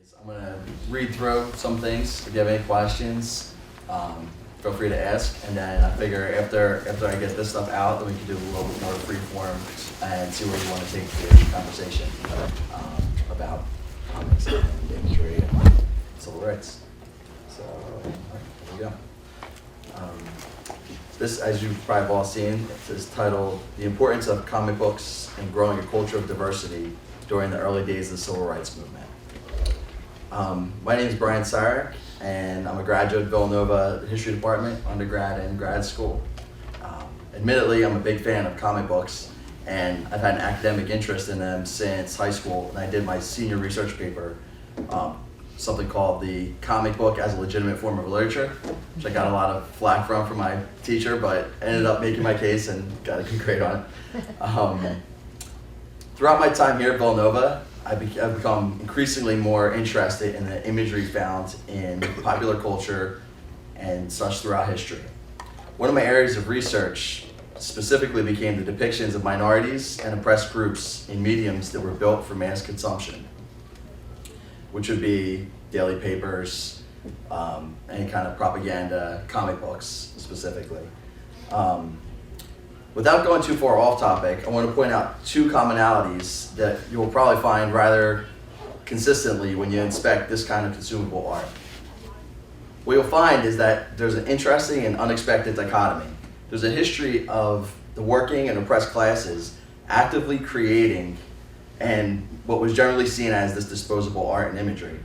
I'm going to read through some things. If you have any questions, feel free to ask. And then I figure after I get this stuff out, then we can do a little bit more free form and see where you want to take the conversation about comics and imagery and civil rights. So, here we go. This, as you've probably all seen, is titled "The Importance of Comic Books and Growing a Culture of Diversity During the Early Days of the Civil Rights Movement." My name is Brian Sirak, and I'm a graduate of Villanova History Department, undergrad and grad school. Admittedly, I'm a big fan of comic books, and I've had an academic interest in them since high school, and I did my senior research paper, something called the comic book as a legitimate form of literature, which I got a lot of flack from my teacher, but ended up making my case and got a good grade on it. Throughout my time here at Villanova, I've become increasingly more interested in the imagery found in popular culture and such throughout history. One of my areas of research specifically became the depictions of minorities and oppressed groups in mediums that were built for mass consumption, which would be daily papers, any kind of propaganda, comic books specifically. Without going too far off topic, I want to point out two commonalities that you will probably find rather consistently when you inspect this kind of consumable art. What you'll find is that there's an interesting and unexpected dichotomy. There's a history of the working and oppressed classes actively creating and what was generally seen as this disposable art and imagery.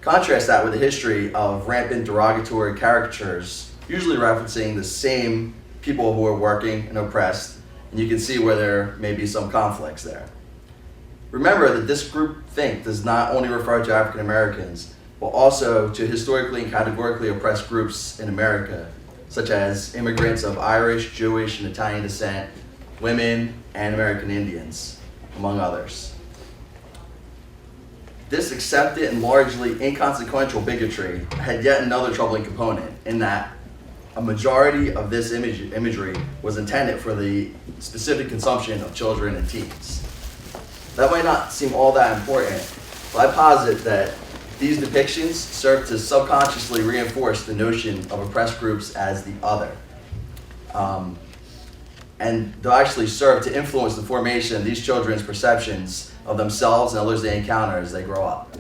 Contrast that with a history of rampant derogatory caricatures, usually referencing the same people who are working and oppressed, and you can see where there may be some conflicts there. Remember that this groupthink does not only refer to African Americans, but also to historically and categorically oppressed groups in America, such as immigrants of Irish, Jewish, and Italian descent, women, and American Indians, among others. This accepted and largely inconsequential bigotry had yet another troubling component in that a majority of this imagery was intended for the specific consumption of children and teens. That might not seem all that important, but I posit that these depictions serve to subconsciously reinforce the notion of oppressed groups as the other. And they'll actually serve to influence the formation of these children's perceptions of themselves and others they encounter as they grow up.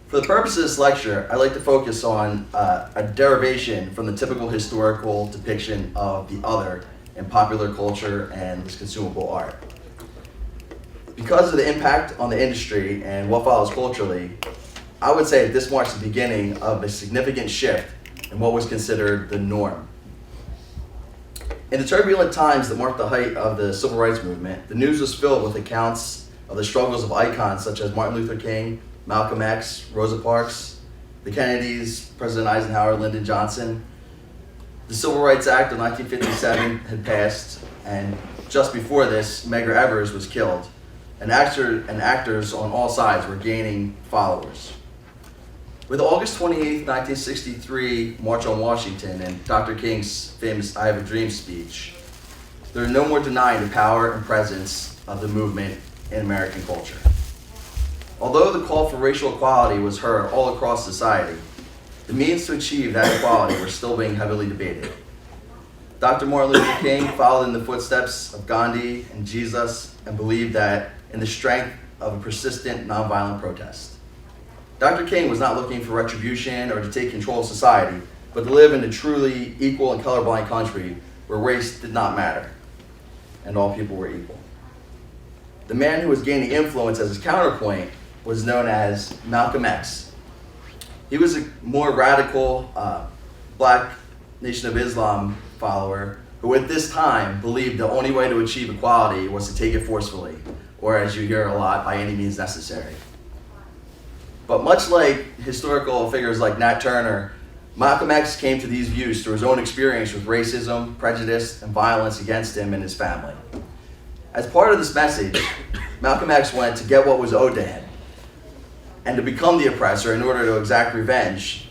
For the purpose of this lecture, I'd like to focus on a derivation from the typical historical depiction of the other in popular culture and this consumable art. Because of the impact on the industry and what follows culturally, I would say that this marks the beginning of a significant shift in what was considered the norm. In the turbulent times that marked the height of the civil rights movement, the news was filled with accounts of the struggles of icons such as Martin Luther King, Malcolm X, Rosa Parks, the Kennedys, President Eisenhower, Lyndon Johnson. The Civil Rights Act of 1957 had passed, and just before this, Medgar Evers was killed, and actors on all sides were gaining followers. With the August 28, 1963 March on Washington and Dr. King's famous "I Have a Dream" speech, there is no more denying the power and presence of the movement in American culture. Although the call for racial equality was heard all across society, the means to achieve that equality were still being heavily debated. Dr. Martin Luther King followed in the footsteps of Gandhi and Jesus and believed that in the strength of a persistent nonviolent protest. Dr. King was not looking for retribution or to take control of society, but to live in a truly equal and colorblind country where race did not matter and all people were equal. The man who was gaining influence as his counterpoint was known as Malcolm X. He was a more radical Black Nation of Islam follower who at this time believed the only way to achieve equality was to take it forcefully, or as you hear a lot, by any means necessary. But much like historical figures like Nat Turner, Malcolm X came to these views through his own experience with racism, prejudice, and violence against him and his family. As part of this message, Malcolm X went to get what was owed to him and to become the oppressor in order to exact revenge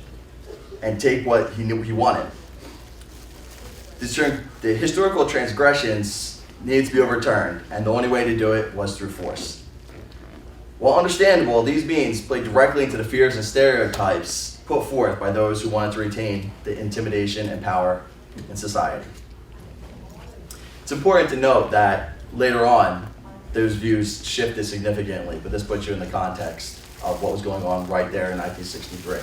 and take what he knew he wanted. The historical transgressions needed to be overturned, and the only way to do it was through force. While understandable, these beings play directly into the fears and stereotypes put forth by those who wanted to retain the intimidation and power in society. It's important to note that later on, those views shifted significantly, but this puts you in the context of what was going on right there in 1963.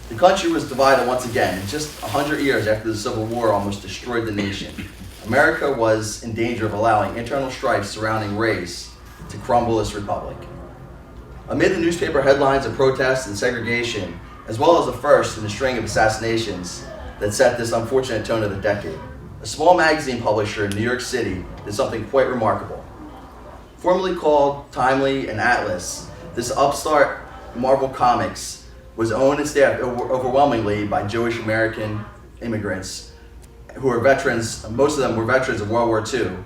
The country was divided once again, and just 100 years after the Civil War almost destroyed the nation. America was in danger of allowing internal strife surrounding race to crumble this republic. Amid the newspaper headlines of protests and segregation, as well as the first in a string of assassinations that set this unfortunate tone of the decade, a small magazine publisher in New York City did something quite remarkable. Formerly called Timely and Atlas, this upstart Marvel Comics was owned and staffed overwhelmingly by Jewish American immigrants who were veterans. Most of them were veterans of World War II,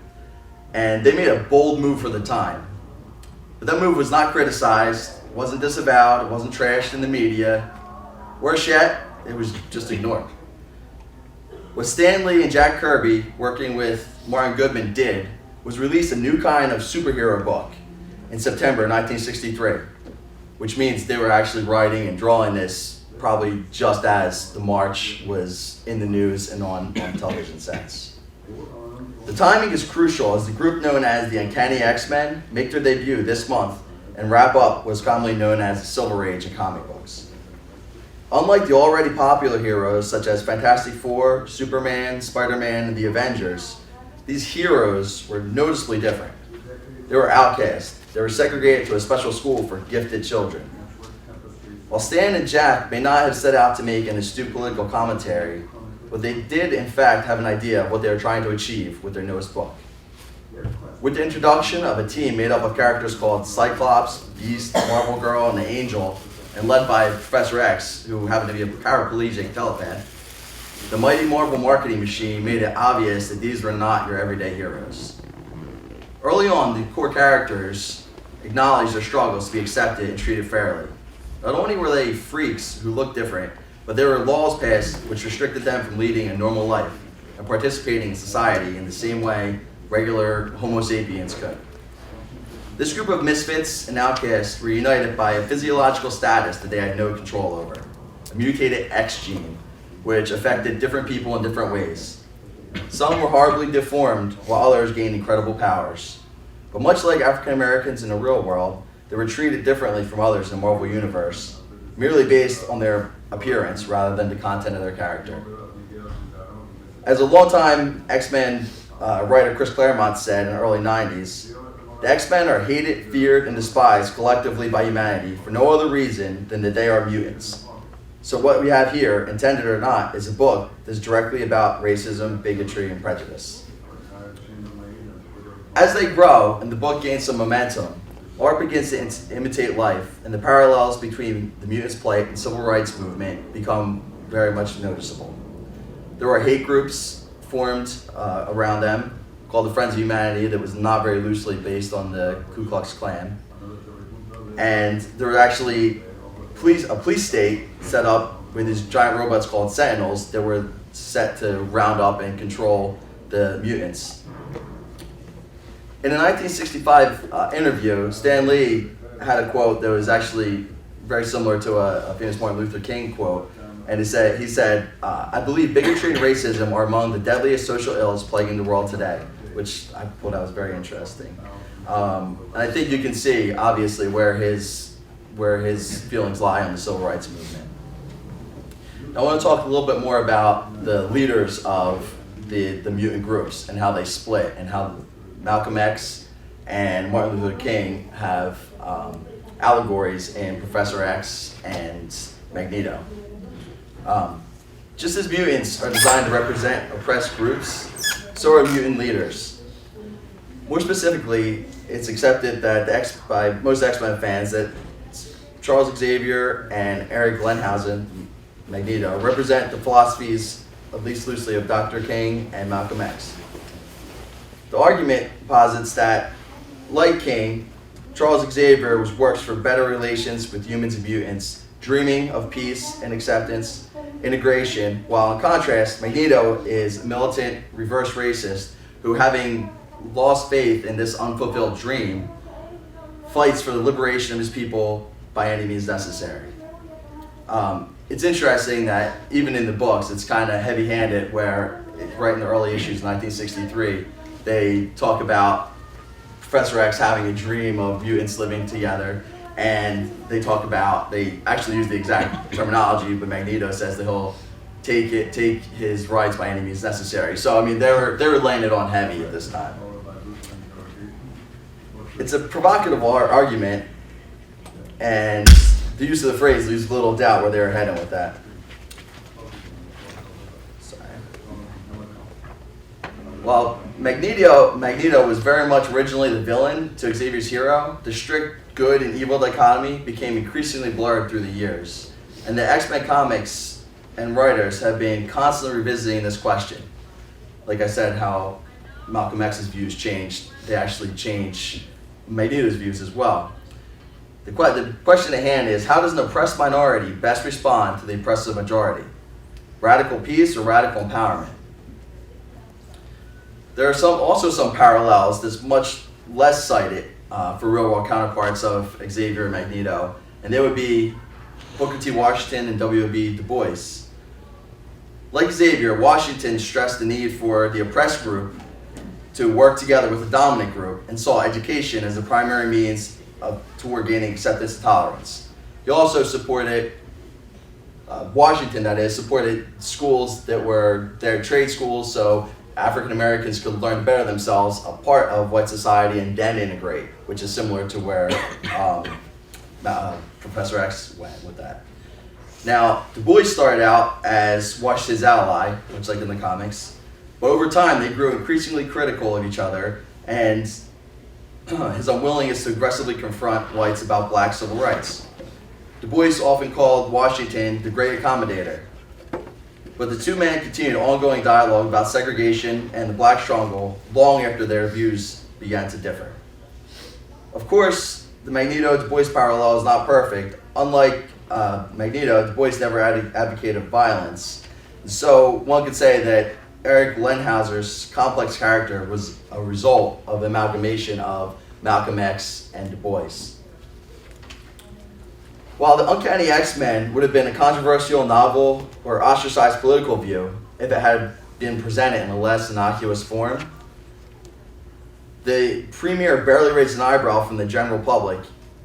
and they made a bold move for the time. But that move was not criticized, wasn't disavowed, it wasn't trashed in the media. Worse yet, it was just ignored. What Stan Lee and Jack Kirby, working with Martin Goodman, did was release a new kind of superhero book in September 1963, which means they were actually writing and drawing this probably just as the march was in the news and on television sets. The timing is crucial as the group known as the Uncanny X-men make their debut this month and wrap up what's commonly known as the Silver Age in comic books. Unlike the already popular heroes such as Fantastic Four, Superman, Spider-Man, and the Avengers, these heroes were noticeably different. They were outcast. They were segregated to a special school for gifted children. While Stan and Jack may not have set out to make an astute political commentary, but they did in fact have an idea of what they were trying to achieve with their newest book. With the introduction of a team made up of characters called Cyclops, Beast, Marvel Girl, and the Angel, and led by Professor X, who happened to be a paraplegic telepath, the mighty Marvel marketing machine made it obvious that these were not your everyday heroes. Early on, the core characters acknowledged their struggles to be accepted and treated fairly. Not only were they freaks who looked different, but there were laws passed which restricted them from leading a normal life and participating in society in the same way regular Homo sapiens could. This group of misfits and outcasts were united by a physiological status that they had no control over, a mutated X gene, which affected different people in different ways. Some were horribly deformed, while others gained incredible powers. But much like African Americans in the real world, they were treated differently from others in the Marvel Universe, merely based on their appearance rather than the content of their character. As a longtime X-Men writer Chris Claremont said in the early 90s, the X-Men are hated, feared, and despised collectively by humanity for no other reason than that they are mutants. So what we have here, intended or not, is a book that's directly about racism, bigotry, and prejudice. As they grow and the book gains some momentum, art begins to imitate life, and the parallels between the mutants' plight and civil rights movement become very much noticeable. There were hate groups formed around them, called the Friends of Humanity, that was not very loosely based on the Ku Klux Klan. And there was actually a police state set up with these giant robots called Sentinels that were set to round up and control the mutants. In a 1965 interview, Stan Lee had a quote that was actually very similar to a famous Martin Luther King quote. And he said, I believe bigotry and racism are among the deadliest social ills plaguing the world today, which I thought that was very interesting. And I think you can see, obviously, where his feelings lie on the civil rights movement. Now, I want to talk a little bit more about the leaders of the mutant groups and how they split, and how Malcolm X and Martin Luther King have allegories in Professor X and Magneto. Just as mutants are designed to represent oppressed groups, so are mutant leaders. More specifically, it's accepted that by most X-Men fans that Charles Xavier and Eric Glenhausen, Magneto, represent the philosophies, at least loosely, of Dr. King and Malcolm X. The argument posits that, like King, Charles Xavier works for better relations with humans and mutants, dreaming of peace and acceptance, integration, while in contrast, Magneto is a militant, reverse racist who, having lost faith in this unfulfilled dream, fights for the liberation of his people by any means necessary. It's interesting that even in the books, it's kind of heavy-handed where right in the early issues, 1963, they talk about Professor X having a dream of mutants living together, and they actually use the exact terminology, but Magneto says that he'll take his rights by any means necessary. So, I mean, they were laying it on heavy at this time. It's a provocative argument, and the use of the phrase leaves little doubt where they were heading with that. Sorry. While Magneto was very much originally the villain to Xavier's hero, the strict good and evil dichotomy became increasingly blurred through the years. And the X-Men comics and writers have been constantly revisiting this question. Like I said, how Malcolm X's views changed, they actually change Magneto's views as well. The question at hand is, how does an oppressed minority best respond to the oppressive majority? Radical peace or radical empowerment? There are also some parallels that's much less cited for real-world counterparts of Xavier and Magneto, and they would be Booker T. Washington and W.B. Du Bois. Like Xavier, Washington stressed the need for the oppressed group to work together with the dominant group and saw education as the primary means toward gaining acceptance and tolerance. He also supported, Washington that is, supported schools that were their trade schools so African Americans could learn to better themselves, a part of white society, and then integrate, which is similar to where Professor X went with that. Now, Du Bois started out as Washington's ally, much like in the comics, but over time they grew increasingly critical of each other and his unwillingness to aggressively confront whites about black civil rights. Du Bois often called Washington the great accommodator, but the two men continued ongoing dialogue about segregation and the black struggle long after their views began to differ. Of course, the Magneto-Du Bois parallel is not perfect. Unlike Magneto, Du Bois never advocated violence. So one could say that Eric Lenhauser's complex character was a result of the amalgamation of Malcolm X and Du Bois. While the Uncanny X-Men would have been a controversial, novel, or ostracized political view if it had been presented in a less innocuous form, the premiere barely raised an eyebrow from the general public,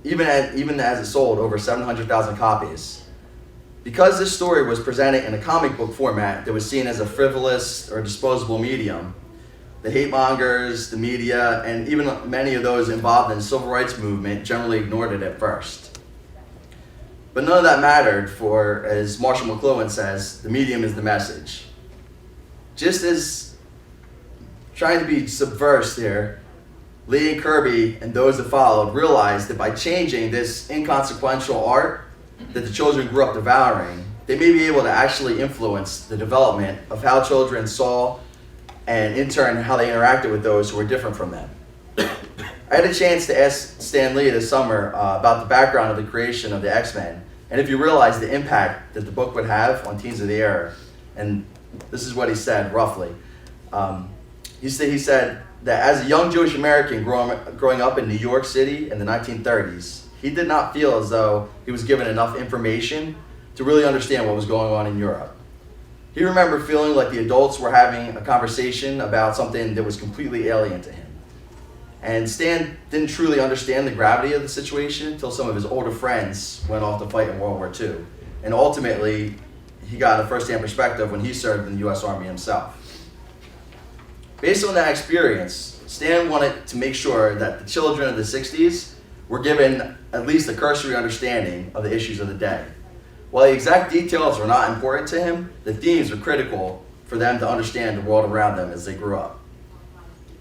even as it sold over 700,000 copies. Because this story was presented in a comic book format that was seen as a frivolous or disposable medium, the hate mongers, the media, and even many of those involved in the civil rights movement generally ignored it at first. But none of that mattered, for, as Marshall McLuhan says, the medium is the message. Just as trying to be subversive here, Lee and Kirby and those that followed realized that by changing this inconsequential art that the children grew up devouring, they may be able to actually influence the development of how children saw and in turn how they interacted with those who were different from them. I had a chance to ask Stan Lee this summer about the background of the creation of the X-Men, and if you realize the impact that the book would have on teens of the era. And this is what he said, roughly. He said that as a young Jewish American growing up in New York City in the 1930s, he did not feel as though he was given enough information to really understand what was going on in Europe. He remembered feeling like the adults were having a conversation about something that was completely alien to him. And Stan didn't truly understand the gravity of the situation until some of his older friends went off to fight in World War II. And ultimately, he got a first-hand perspective when he served in the U.S. Army himself. Based on that experience, Stan wanted to make sure that the children of the 60s were given at least a cursory understanding of the issues of the day. While the exact details were not important to him, the themes were critical for them to understand the world around them as they grew up.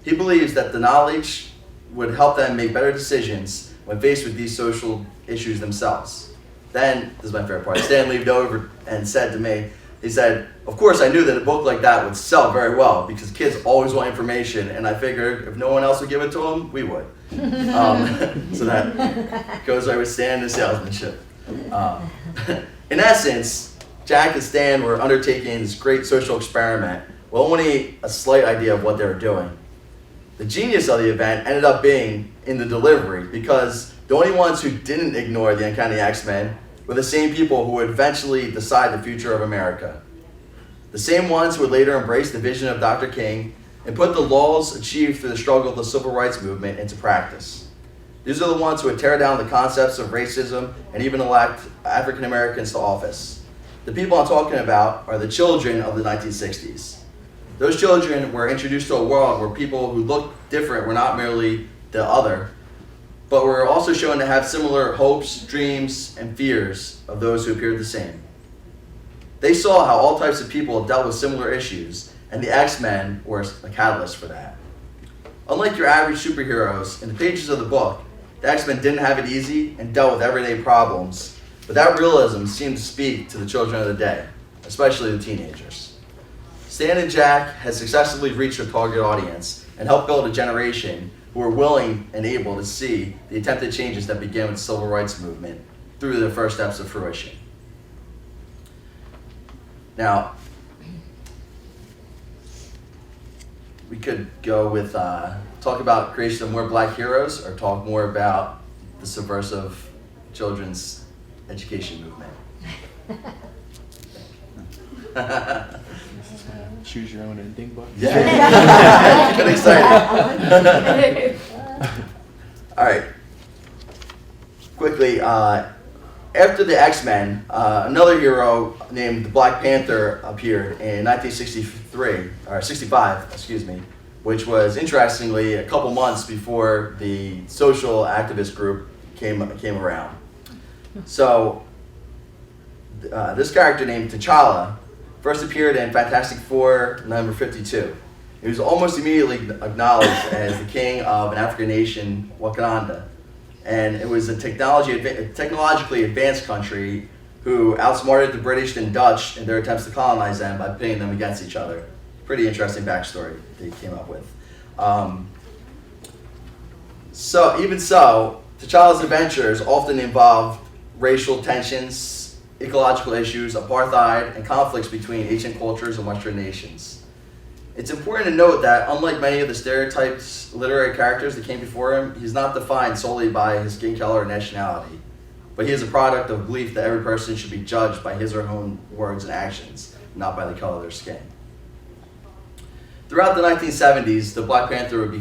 He believes that the knowledge would help them make better decisions when faced with these social issues themselves. Then, this is my favorite part, Stan leaned over and said to me, he said, "Of course I knew that a book like that would sell very well because kids always want information, and I figured if no one else would give it to them, we would." So that goes right with Stan and salesmanship. In essence, Jack and Stan were undertaking this great social experiment with only a slight idea of what they were doing. The genius of the event ended up being in the delivery, because The only ones who didn't ignore the Uncanny X-Men were the same people who would eventually decide the future of America. The same ones who would later embrace the vision of Dr. King and put the laws achieved through the struggle of the civil rights movement into practice. These are the ones who would tear down the concepts of racism and even elect African Americans to office. The people I'm talking about are the children of the 1960s. Those children were introduced to a world where people who looked different were not merely the other, but were also shown to have similar hopes, dreams, and fears of those who appeared the same. They saw how all types of people dealt with similar issues, and the X-Men were a catalyst for that. Unlike your average superheroes, in the pages of the book, the X-Men didn't have it easy and dealt with everyday problems, but that realism seemed to speak to the children of the day, especially the teenagers. Stan and Jack had successfully reached their target audience and helped build a generation who were willing and able to see the attempted changes that began with the civil rights movement through their first steps of fruition. Now, we could go with talk about creation of more black heroes, or talk more about the subversive children's education movement. Choose your own ending book. Yeah, get excited. All right. Quickly, after the X-Men, another hero named the Black Panther appeared in 65, excuse me, which was interestingly a couple months before the social activist group came around. So this character named T'Challa first appeared in Fantastic Four number 52. He was almost immediately acknowledged as the king of an African nation, Wakanda. And it was a technologically advanced country who outsmarted the British and Dutch in their attempts to colonize them by pitting them against each other. Pretty interesting backstory they came up with. Even so, T'Challa's adventures often involved racial tensions, ecological issues, apartheid, and conflicts between ancient cultures and Western nations. It's important to note that, unlike many of the stereotypes literary characters that came before him, he's not defined solely by his skin color or nationality, but he is a product of belief that every person should be judged by his or her own words and actions, not by the color of their skin. Throughout the 1970s, the Black Panther would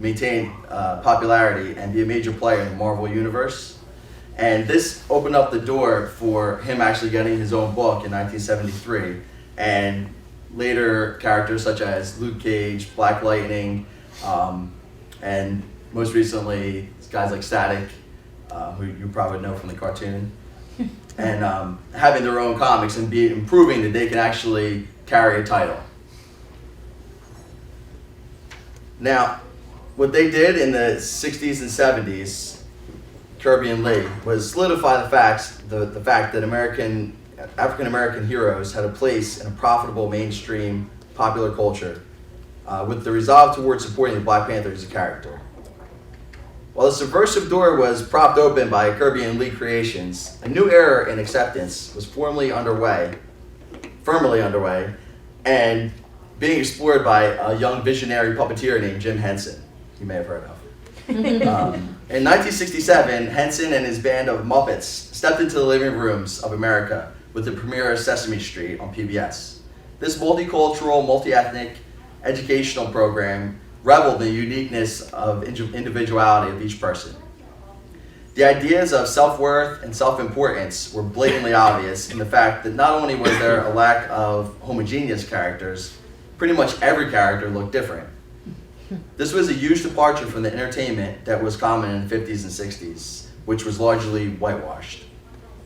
maintain popularity and be a major player in the Marvel Universe. And this opened up the door for him actually getting his own book in 1973. And later characters such as Luke Cage, Black Lightning, and most recently guys like Static, who you probably know from the cartoon, and having their own comics and proving that they can actually carry a title. Now, what they did in the 60s and 70s, Kirby and Lee, was solidify the fact that African American heroes had a place in a profitable mainstream popular culture, with the resolve towards supporting the Black Panther as a character. While the subversive door was propped open by Kirby and Lee creations, a new era in acceptance was firmly underway, and being explored by a young visionary puppeteer named Jim Henson, you may have heard of. In 1967, Henson and his band of Muppets stepped into the living rooms of America with the premiere of Sesame Street on PBS. This multicultural, multi-ethnic educational program reveled in the uniqueness of individuality of each person. The ideas of self-worth and self-importance were blatantly obvious in the fact that not only was there a lack of homogeneous characters, pretty much every character looked different. This was a huge departure from the entertainment that was common in the 50s and 60s, which was largely whitewashed.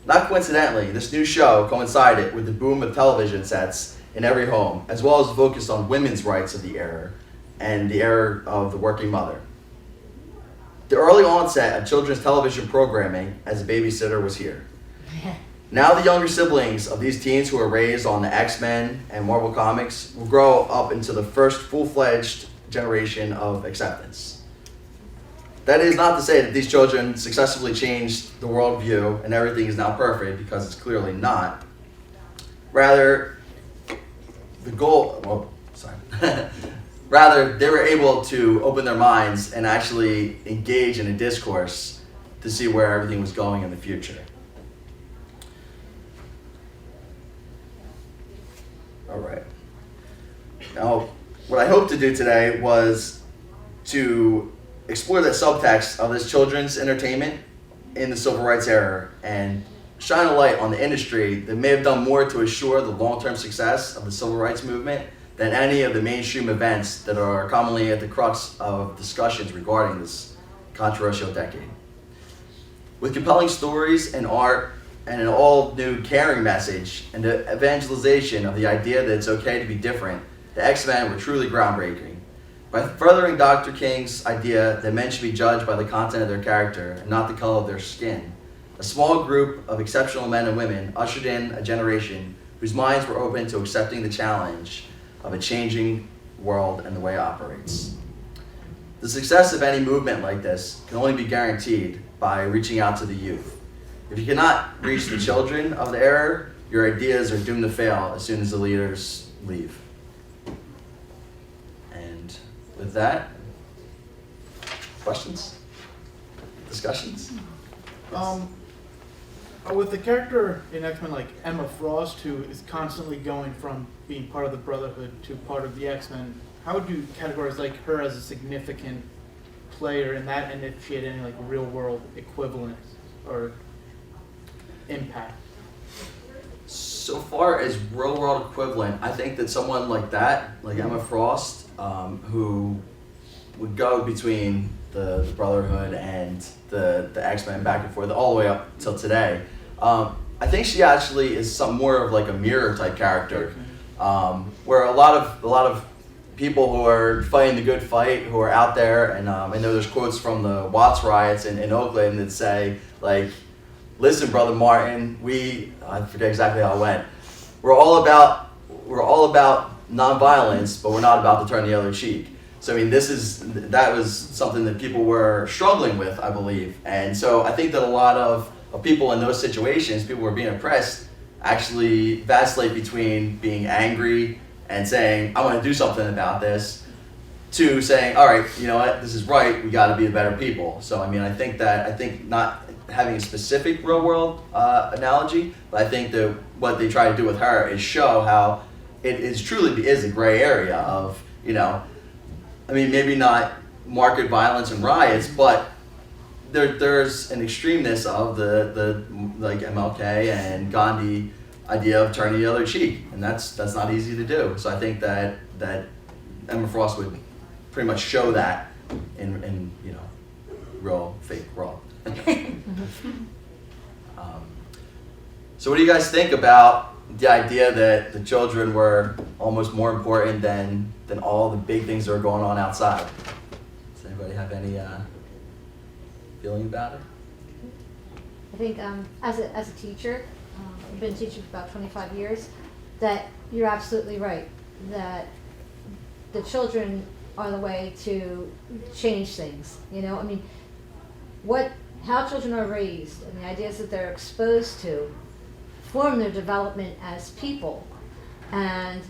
Not coincidentally, this new show coincided with the boom of television sets in every home, as well as focused on women's rights of the era and the era of the working mother. The early onset of children's television programming as a babysitter was here. Now the younger siblings of these teens who were raised on the X-Men and Marvel Comics will grow up into the first full-fledged generation of acceptance. That is not to say that these children successfully changed the worldview and everything is now perfect, because it's clearly not. Rather, Rather, they were able to open their minds and actually engage in a discourse to see where everything was going in the future. All right. Now, what I hope to do today was to explore the subtext of this children's entertainment in the civil rights era and shine a light on the industry that may have done more to assure the long-term success of the civil rights movement than any of the mainstream events that are commonly at the crux of discussions regarding this controversial decade. With compelling stories and art and an all-new caring message and the evangelization of the idea that it's okay to be different, the X-Men were truly groundbreaking. By furthering Dr. King's idea that men should be judged by the content of their character and not the color of their skin, a small group of exceptional men and women ushered in a generation whose minds were open to accepting the challenge of a changing world and the way it operates. The success of any movement like this can only be guaranteed by reaching out to the youth. If you cannot reach the children of the era, your ideas are doomed to fail as soon as the leaders leave. And with that, questions? Discussions? With the character in X-Men like Emma Frost, who is constantly going from being part of the Brotherhood to part of the X-Men, how would you categorize like her as a significant player in that, and if she had any like real world equivalent or impact? So far as real world equivalent, I think that someone like that, like Emma Frost, who would go between the Brotherhood and the X-Men back and forth all the way up till today, I think she actually is some more of like a mirror type character, where a lot of people who are fighting the good fight, who are out there, and I know there's quotes from the Watts riots in Oakland that say like, listen, Brother Martin, I forget exactly how it went. We're all about nonviolence, but we're not about to turn the other cheek. So I mean, that was something that people were struggling with, I believe. And so I think that a lot of people in those situations, people who are being oppressed, actually vacillate between being angry and saying, I want to do something about this, to saying, all right, you know what, this is right, we got to be better people. So I mean, I think not having a specific real world analogy, but I think that what they try to do with her is show how it is truly is a gray area of, you know, I mean, maybe not market violence and riots, but there's an extremeness of the like MLK and Gandhi idea of turning the other cheek, and that's not easy to do. So I think that Emma Frost would pretty much show that in you know, real, fake, raw. So what do you guys think about the idea that the children were almost more important than all the big things that are going on outside? Does anybody have any feeling about it? I think as a teacher, I've been teaching for about 25 years, that you're absolutely right, that the children are the way to change things. You know, I mean, how children are raised and the ideas that they're exposed to form their development as people. And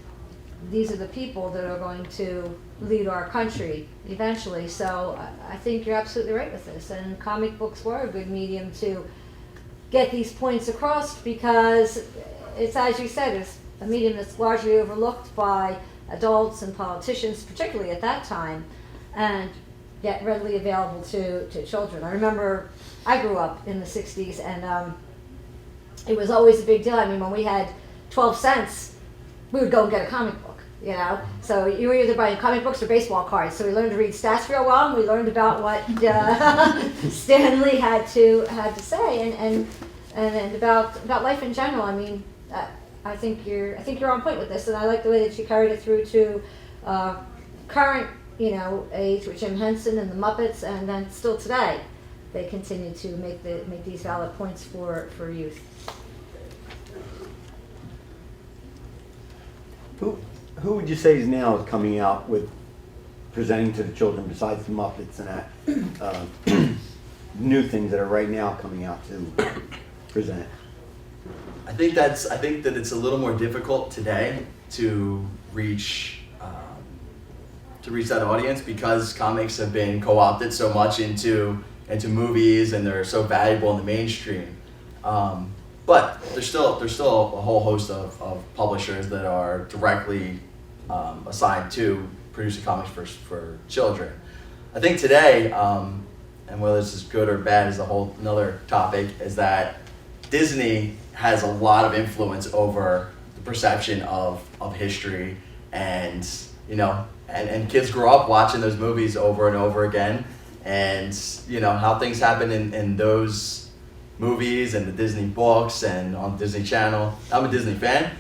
these are the people that are going to lead our country eventually. So I think you're absolutely right with this. And comic books were a good medium to get these points across, because it's, as you said, it's a medium that's largely overlooked by adults and politicians, particularly at that time, and yet readily available to children. I remember I grew up in the 60s, and it was always a big deal. I mean, when we had 12 cents, we would go and get a comic book, you know? So you were either buying comic books or baseball cards. So we learned to read stats real well, and we learned about what Stan Lee had to say, and about life in general. I mean, I think you're on point with this, and I like the way that you carried it through to current, you know, age with Jim Henson and the Muppets, and then still today, they continue to make these valid points for youth. Who would you say is now coming out with presenting to the children besides the Muppets and that new things that are right now coming out to present? I think that it's a little more difficult today to reach that audience, because comics have been co-opted so much into into movies and they're so valuable in the mainstream. But there's still a whole host of publishers that are directly assigned to producing comics for children. I think today, and whether this is good or bad is a whole another topic, is that Disney has a lot of influence over the perception of history, and and kids grow up watching those movies over and over again, and how things happen in those movies and the Disney books and on Disney Channel. I'm a Disney fan,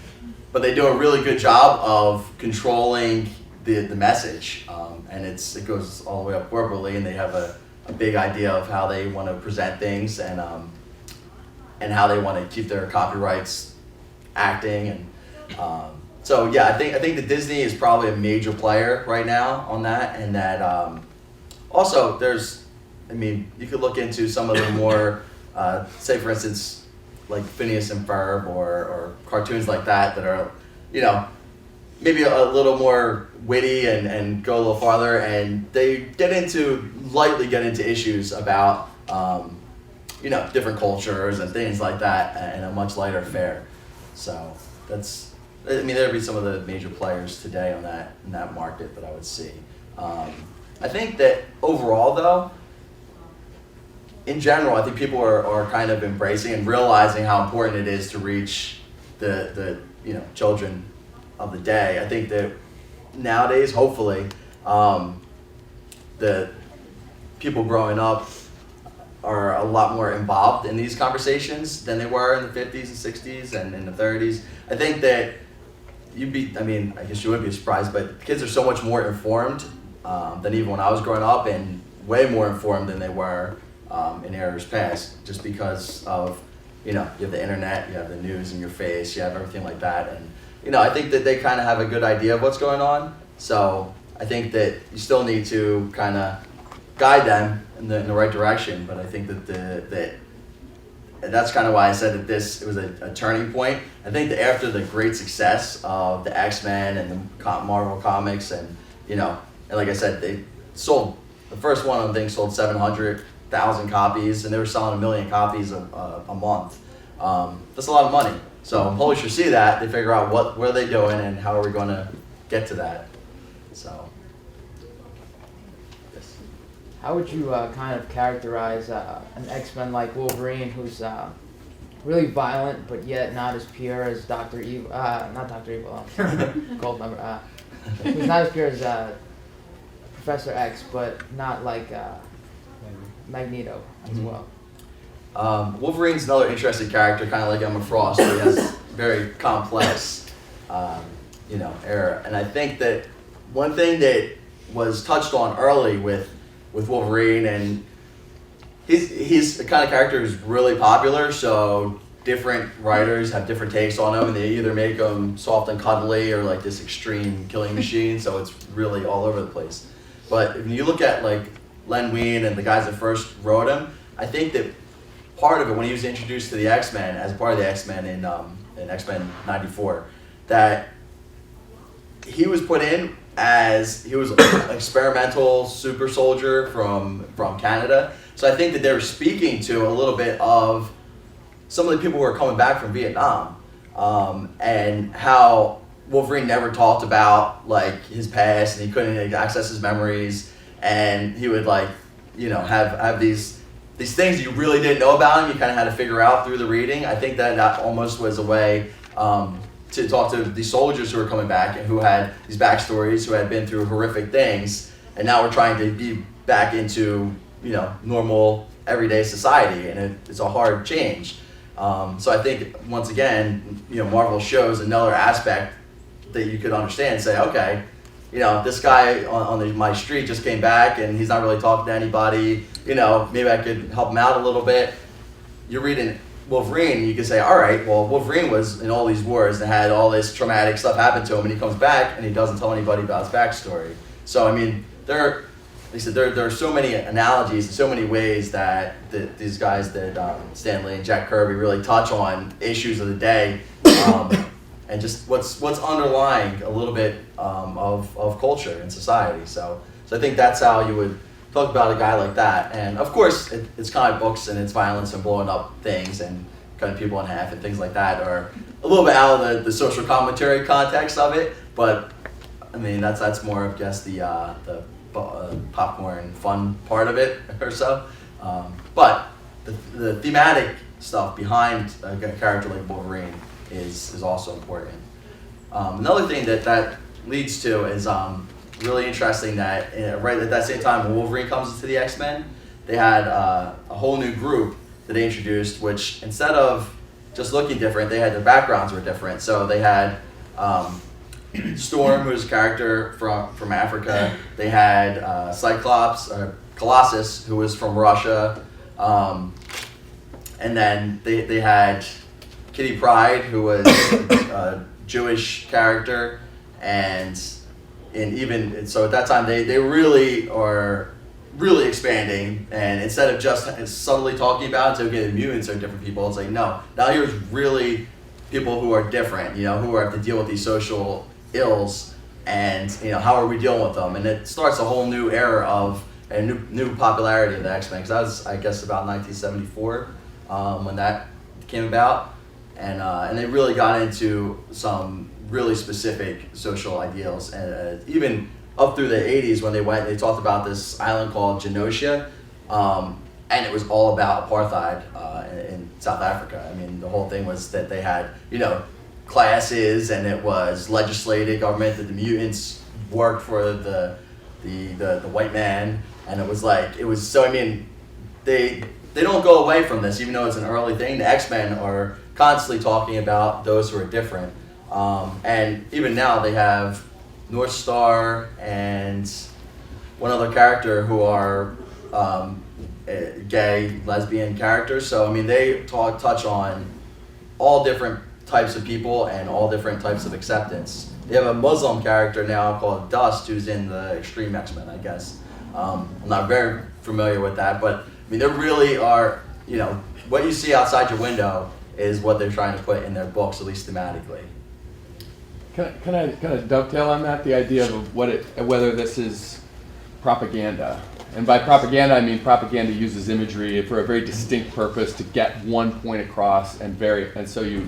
but they do a really good job of controlling the message, and it goes all the way up corporately, and they have a big idea of how they want to present things and how they want to keep their copyrights acting, and so yeah, I think that Disney is probably a major player right now on that, and that also you could look into some of the more say for instance like Phineas and Ferb or cartoons like that are maybe a little more witty and go a little farther, and they lightly get into issues about different cultures and things like that in a much lighter fare. So there'd be some of the major players today in that market that I would see. I think that overall though, in general, I think people are kind of embracing and realizing how important it is to reach the children of the day. I think that nowadays, hopefully, the people growing up are a lot more involved in these conversations than they were in the 50s and 60s and in the 30s. I think that I guess you wouldn't be surprised, but kids are so much more informed than even when I was growing up, and way more informed than they were in eras past, just because of, you have the internet, you have the news in your face, you have everything like that, and I think that they kind of have a good idea of what's going on. So I think that you still need to kind of guide them in the right direction. But I think that that's kind of why I said that it was a turning point. I think that after the great success of the X-Men and the Marvel comics, and and like I said, they sold, the first one of them sold 700,000 copies, and they were selling 1 million copies a month. That's a lot of money. So publishers see that, they figure out what are they doing and how are we going to get to that. So, yes. How would you kind of characterize an X-Men like Wolverine, who's really violent but yet not as pure as Dr. Evil, not Dr. Evil, gold member, who's not as pure as Professor X, but not like Magneto as well? Wolverine's another interesting character, kind of like Emma Frost. He has very complex, era. And I think that one thing that was touched on early with Wolverine, and he's the kind of character who's really popular, so different writers have different takes on him, and they either make him soft and cuddly or like this extreme killing machine, so it's really all over the place. But if you look at like Len Wein and the guys that first wrote him, I think that part of it, when he was introduced to the X-Men, as part of the X-Men in X-Men 94, that he was put in as, he was an experimental super soldier from Canada. So I think that they were speaking to a little bit of some of the people who were coming back from Vietnam, and how Wolverine never talked about like his past, and he couldn't access his memories, and he would have these things you really didn't know about him, you kind of had to figure out through the reading. I think that almost was a way to talk to these soldiers who were coming back and who had these backstories, who had been through horrific things, and now we're trying to be back into normal everyday society, and it's a hard change. So I think once again, Marvel shows another aspect that you could understand and say, okay, this guy on my street just came back and he's not really talking to anybody, maybe I could help him out a little bit. You're reading Wolverine, you could say, all right, well, Wolverine was in all these wars and had all this traumatic stuff happen to him, and he comes back and he doesn't tell anybody about his backstory. So, I mean, there are so many analogies and so many ways that these guys that Stan Lee and Jack Kirby really touch on issues of the day, and just what's underlying a little bit of culture and society. So I think that's how you would talk about a guy like that. And of course, it's comic books and it's violence and blowing up things and cutting people in half and things like that are a little bit out of the social commentary context of it. But I mean, that's more of just the popcorn fun part of it or so. But the thematic stuff behind a character like Wolverine is also important. Another thing that leads to is really interesting that right at that same time when Wolverine comes into the X-Men, they had a whole new group that they introduced, which instead of just looking different, they had their backgrounds were different. So they had Storm, who's a character from Africa. They had Cyclops, Colossus, who was from Russia. And then they had Kitty Pryde, who was a Jewish character, and even so at that time they really are really expanding, and instead of just subtly talking about it, okay, the mutants are different people, it's like no, now here's really people who are different, who have to deal with these social ills, and how are we dealing with them, and it starts a whole new era of a new popularity of the X-Men, because that was, I guess, about 1974 when that came about, and they really got into some really specific social ideals, and even up through the 80s when they talked about this island called Genosha, and it was all about apartheid in South Africa. I mean, the whole thing was that they had, classes, and it was legislated government, that the mutants worked for the white man, and it was so, I mean, they don't go away from this, even though it's an early thing. The X-Men are constantly talking about those who are different. And even now they have North Star and one other character who are gay, lesbian characters. So, I mean, they touch on all different types of people and all different types of acceptance. They have a Muslim character now called Dust, who's in the Extreme X-Men, I guess. I'm not very familiar with that, but I mean, there really are, what you see outside your window is what they're trying to put in their books, at least thematically. Can I kind of dovetail on that? The idea of whether this is propaganda, and by propaganda I mean propaganda uses imagery for a very distinct purpose to get one point across, and so you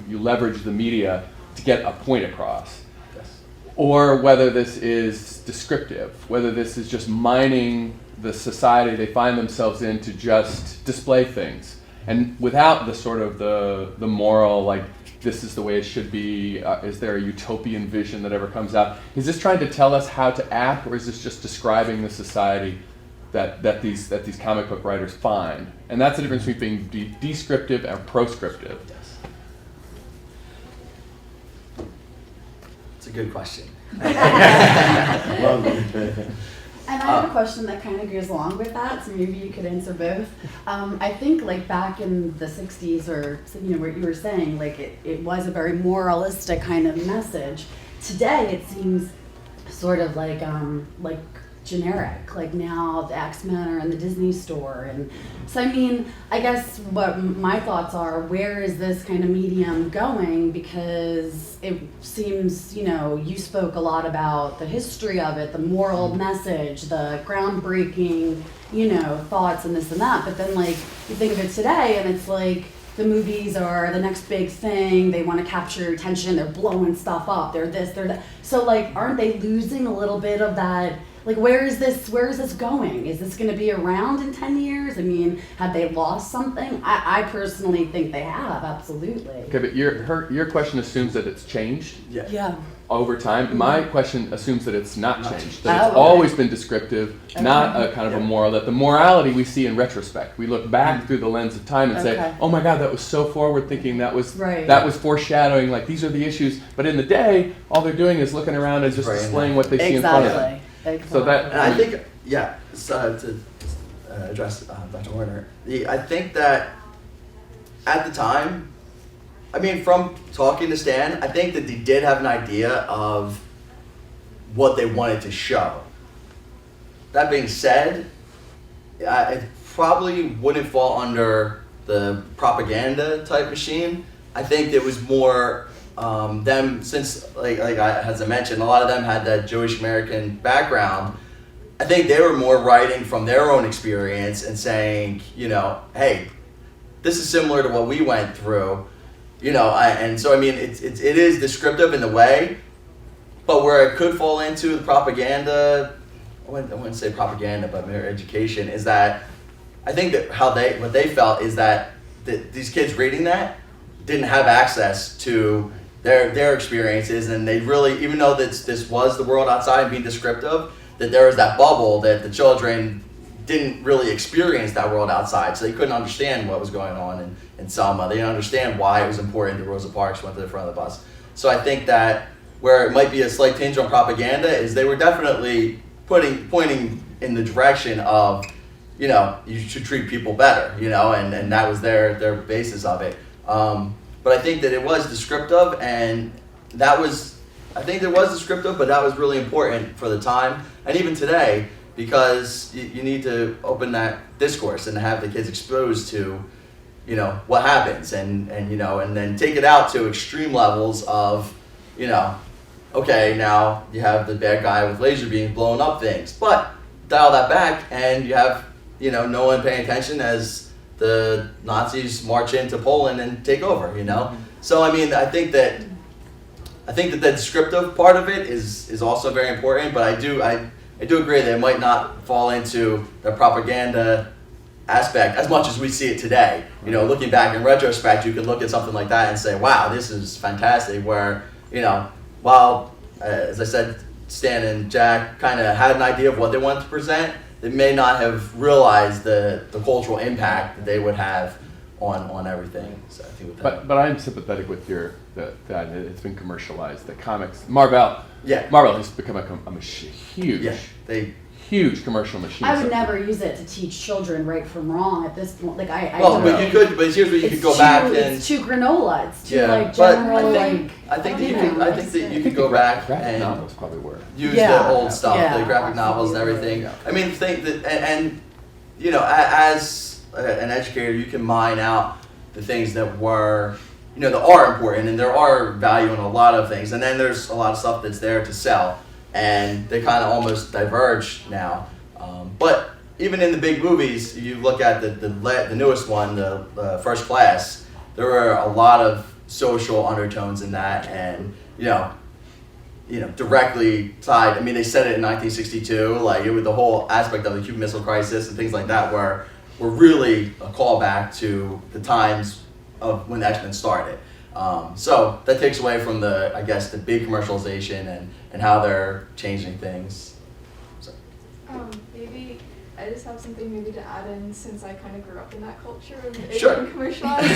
leverage the media to get a point across. Yes. Or whether this is descriptive, whether this is just mining the society they find themselves in to just display things, and without the sort of the moral, like, this is the way it should be, is there a utopian vision that ever comes out? Is this trying to tell us how to act, or is this just describing the society that these comic book writers find? And that's the difference between being descriptive and proscriptive. Yes. It's a good question. Love it. And I have a question that kind of goes along with that, so maybe you could answer both. I think like back in the 60s, or what you were saying, like it was a very moralistic kind of message. Today it seems sort of like generic, like now the X-Men are in the Disney store, and so I mean, I guess what my thoughts are, where is this kind of medium going? Because it seems, you spoke a lot about the history of it, the moral message, the groundbreaking, thoughts and this and that, but then like you think of it today and it's like the movies are the next big thing, they want to capture your attention, they're blowing stuff up, they're this, they're that. So like, aren't they losing a little bit of that? Like, where is this going? Is this going to be around in 10 years? I mean, have they lost something? I personally think they have, absolutely. Okay, but your question assumes that it's changed Yeah. over time. Mm-hmm. My question assumes that it's not changed, that Oh, it's okay. always been descriptive, not a kind of a Yeah. moral, that the morality we see in retrospect. We look back through the lens of time and say, Okay. oh my God, that was so forward thinking, that was Right. foreshadowing, like these are the issues. But in the day, all they're doing is looking around and just Right. displaying what they see in front of them. Exactly. So that, And I think, to address Dr. Warner, I think that at the time, I mean, from talking to Stan, I think that they did have an idea of what they wanted to show. That being said, it probably wouldn't fall under the propaganda type machine. I think it was more them, since as I mentioned, a lot of them had that Jewish American background. I think they were more writing from their own experience and saying, you know, hey, this is similar to what we went through, you know, and so I mean, it is descriptive in the way, but where it could fall into the propaganda, I wouldn't say propaganda, but mere education, is that I think that what they felt is that these kids reading that didn't have access to their experiences, and they really, even though this was the world outside and being descriptive, that there was that bubble that the children didn't really experience that world outside, so they couldn't understand what was going on in Selma. They didn't understand why it was important that Rosa Parks went to the front of the bus. So I think that where it might be a slight tinge on propaganda is they were definitely pointing in the direction of, you know, you should treat people better, you know, and that was their basis of it. But I think that it was descriptive, and I think it was descriptive, but that was really important for the time, and even today, because you need to open that discourse and have the kids exposed to, you know, what happens, and you know, and then take it out to extreme levels of, you know, okay, now you have the bad guy with laser beams blowing up things, but dial that back and you have, you know, no one paying attention as the Nazis march into Poland and take over, you know? So I mean, I think that the descriptive part of it is also very important, but I do agree that it might not fall into the propaganda aspect as much as we see it today. You know, looking back in retrospect, you can look at something like that and say, wow, this is fantastic, where, you know, while, as I said, Stan and Jack kind of had an idea of what they wanted to present, they may not have realized the cultural impact that they would have on everything. So I think with that. But I'm sympathetic with that it's been commercialized. The comics, Marvel has become a huge commercial machine. I would never use it to teach children right from wrong at this point. Like I well, don't but you could. But here's where you could go back and. It's too granola. It's too like but general. I think that you could go back graphic and novels probably were. use the old stuff, Yeah. the graphic novels and everything. I mean, think that, and you know, as an educator, you can mine out the things that were, you know, that are important, and there are value in a lot of things, and then there's a lot of stuff that's there to sell, and they kind of almost diverge now. But even in the big movies, you look at the newest one, the First Class, there were a lot of social undertones in that, and you know, directly tied. I mean, they said it in 1962, like it was the whole aspect of the Cuban Missile Crisis and things like that were really a callback to the times of when the X-Men started. So that takes away from the big commercialization and how they're changing things. So. Maybe I just have something maybe to add in, since I kind of grew up in that culture of it Sure. being commercialized.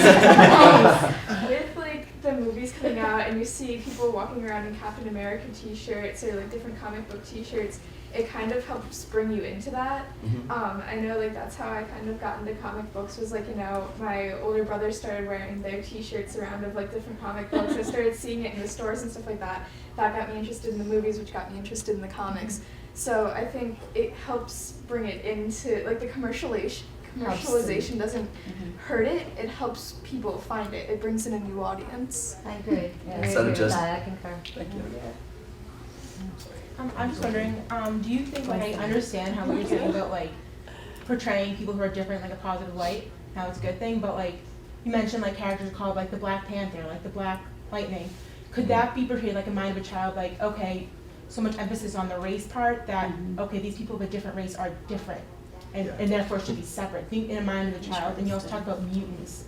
With like the movies coming out and you see people walking around in Captain America t-shirts or like different comic book t-shirts, it kind of helps bring you into that. Mm-hmm. I know like that's how I kind of got into comic books, was like, you know, my older brother started wearing their t-shirts around of like different comic books. I started seeing it in the stores and stuff like that. That got me interested in the movies, which got me interested in the comics. So I think it helps bring it into, like, the commercialization doesn't hurt it. It helps people find it. It brings in a new audience. I agree. Yeah. I Instead of agree with just- that. I concur. Thank you. I'm just wondering, do you think, like, I understand how you're saying about, like, portraying people who are different, like, a positive light, how it's a good thing, but, like, you mentioned, like, characters called, like, the Black Panther, like, the Black Lightning. Could that be portrayed like a mind of a child, like, okay, so much emphasis on the race part that, okay, these people of a different race are different, and therefore should be separate. Think in a mind of a child, and you also talk about mutants.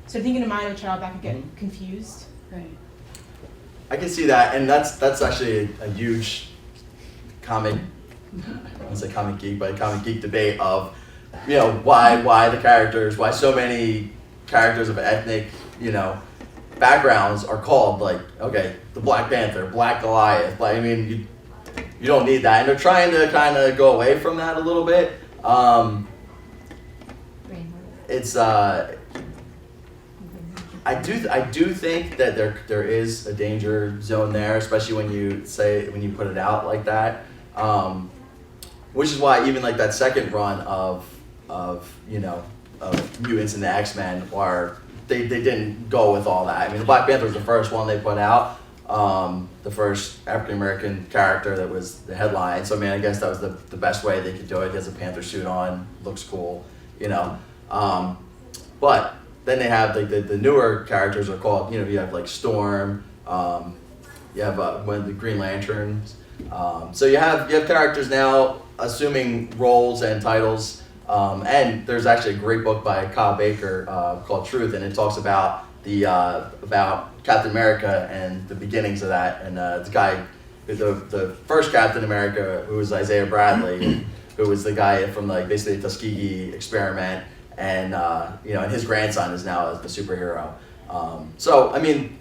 So think in a mind of a child that could get confused. Right. I can see that, and that's actually a huge comic, I won't say comic geek, but a comic geek debate of, you know, why the characters, why so many characters of ethnic, you know, backgrounds are called, like, okay, the Black Panther, Black Goliath. Like, I mean, you don't need that, and they're trying to kind of go away from that a little bit. It's I do think that there is a danger zone there, especially when you put it out like that. Which is why even like that second run of mutants in the X-Men, they didn't go with all that. I mean, the Black Panther was the first one they put out. the first African American character that was the headline. So I mean, I guess that was the best way they could do it. He has a Panther suit on, looks cool, you know. But then they have like the newer characters are called, you know, you have like Storm, you have one of the Green Lanterns. So you have characters now assuming roles and titles. And there's actually a great book by Kyle Baker called Truth, and it talks about about Captain America and the beginnings of that. And the guy, the first Captain America, who was Isaiah Bradley, who was the guy from like basically the Tuskegee experiment, and you know, and his grandson is now the superhero. So I mean,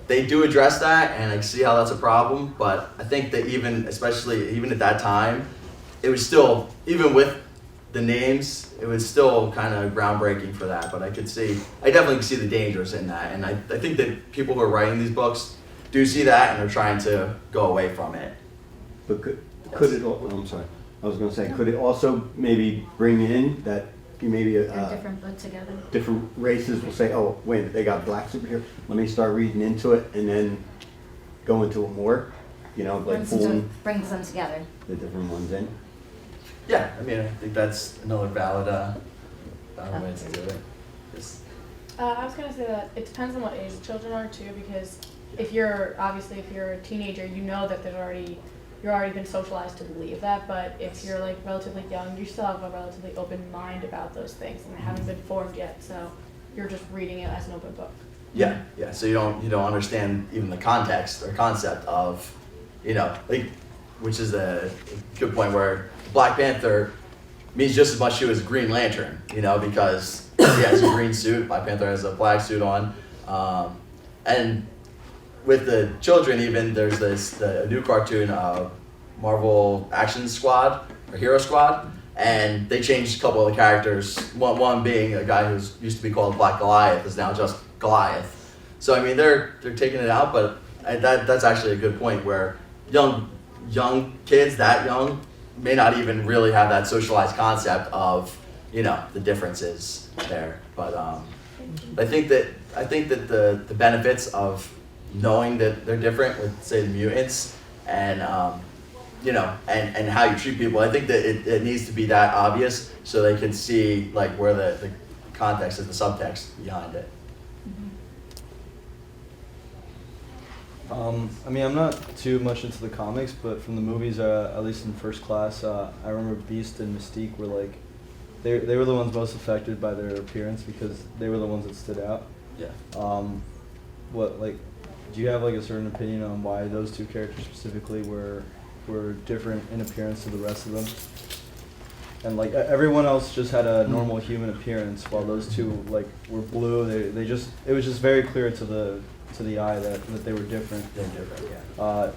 they do address that, and I see how that's a problem. But I think that even at that time, it was still, even with the names, it was still kind of groundbreaking for that. But I definitely see the dangers in that, and I think that people who are writing these books do see that and are trying to go away from it. But could it? I'm sorry. I was going to say, could it also maybe bring in that maybe They're different put together. different races will say, oh, wait, they got black superhero. Let me start reading into it and then go into it more. You know, like pulling Brings them together. the different ones in. Yeah, I mean, I think that's another valid way to do it. Just, I was gonna say that it depends on what age the children are too, because if you're a teenager, you know that you're already been socialized to believe that. But if you're like relatively young, you still have a relatively open mind about those things, and they haven't been formed yet. So you're just reading it as an open book. yeah. So you don't understand even the context or concept of, you know, like, which is a good point where Black Panther means just as much to as Green Lantern, you know, because he has a green suit, Black Panther has a black suit on, and with the children even, there's the new cartoon, Marvel Action Squad or Hero Squad, and they changed a couple of the characters. One being a guy who's used to be called Black Goliath is now just Goliath. So I mean, they're taking it out, but that's actually a good point where young kids that young may not even really have that socialized concept of, you know, the differences there. But I think that the benefits of knowing that they're different with, say, the mutants, and you know, and how you treat people, I think that it needs to be that obvious so they can see like where the context is, the subtext behind it. I mean, I'm not too much into the comics, but from the movies, at least in First Class, I remember Beast and Mystique were like, they were the ones most affected by their appearance because they were the ones that stood out. Yeah. Do you have like a certain opinion on why those two characters specifically were different in appearance to the rest of them? And like everyone else just had a normal human appearance, while those two like were blue. It was just very clear to the eye that they were different. They're different, yeah.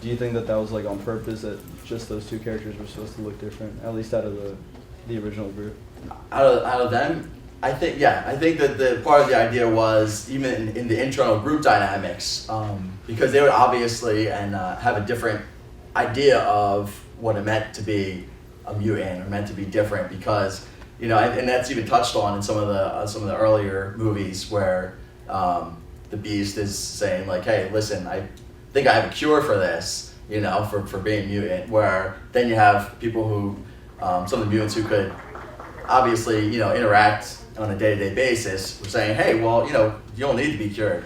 Do you think that was like on purpose, that just those two characters were supposed to look different, at least out of the original group? Out of them, I think that the part of the idea was even in the internal group dynamics, because they would obviously have a different idea of what it meant to be a mutant or meant to be different, because, you know, and that's even touched on in some of the earlier movies where the Beast is saying like, hey, listen, I think I have a cure for this, you know, for being mutant, where then you have people who, some of the mutants who could obviously, you know, interact on a day-to-day basis, were saying, hey, well, you know, you don't need to be cured.